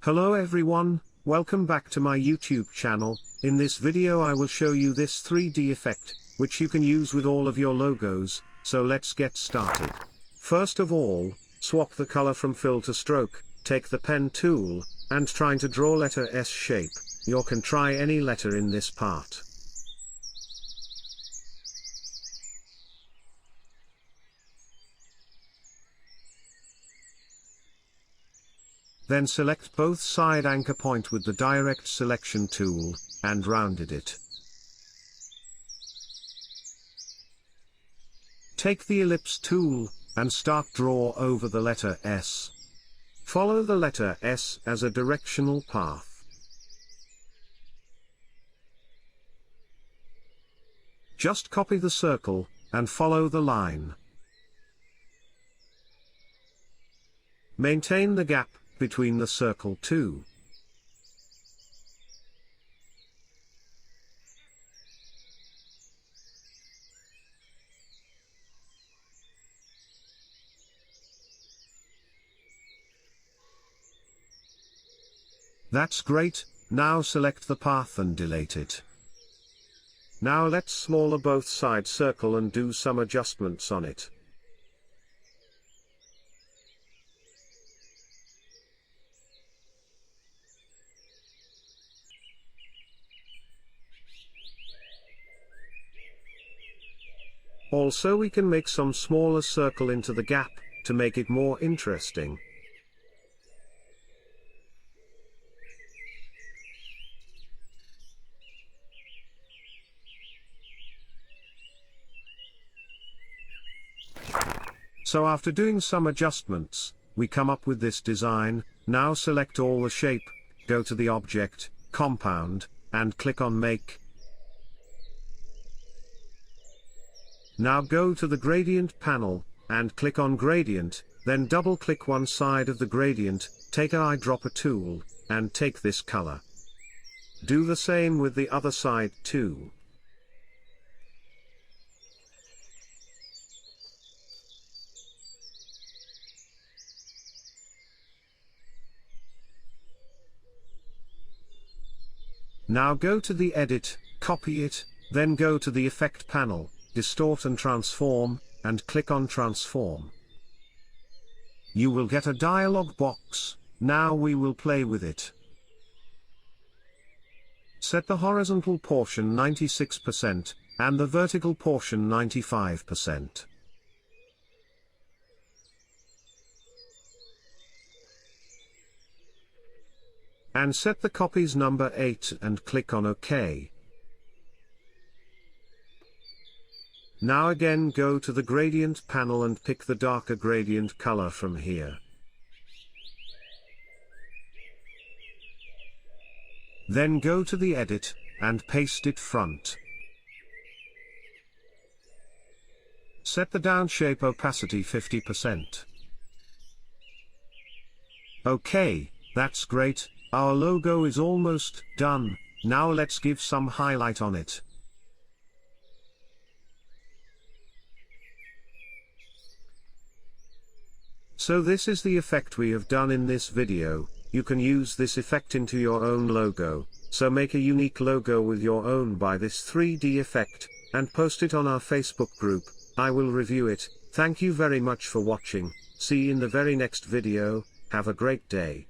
Hello everyone, welcome back to my YouTube channel. In this video I will show you this 3D effect, which you can use with all of your logos, so let's get started. First of all, swap the color from fill to stroke, take the pen tool, and trying to draw letter S shape. You can try any letter in this part. Then select both side anchor point with the direct selection tool, and rounded it. Take the ellipse tool, and start draw over the letter S. Follow the letter S as a directional path. Just copy the circle, and follow the line. Maintain the gap between the circle too. That's great. Now select the path and delete it. Now let's smaller both side circle and do some adjustments on it. Also we can make some smaller circle into the gap, to make it more interesting. So after doing some adjustments, we come up with this design. Now select all the shape, go to the object, compound, and click on make. Now go to the gradient panel, and click on gradient, then double click one side of the gradient, take an eyedropper tool, and take this color. Do the same with the other side too. Now go to the edit, copy it, then go to the effect panel, distort and transform, and click on transform. You will get a dialog box. Now we will play with it. Set the horizontal portion 96%, and the vertical portion 95%. And set the copies number 8 and click on OK. Now again go to the gradient panel and pick the darker gradient color from here. Then go to the edit, and paste it front. Set the downshape opacity 50%. OK, that's great, our logo is almost done. Now let's give some highlight on it. So this is the effect we have done in this video. You can use this effect into your own logo, so make a unique logo with your own by this 3D effect, and post it on our Facebook group. I will review it. Thank you very much for watching. See you in the very next video. Have a great day.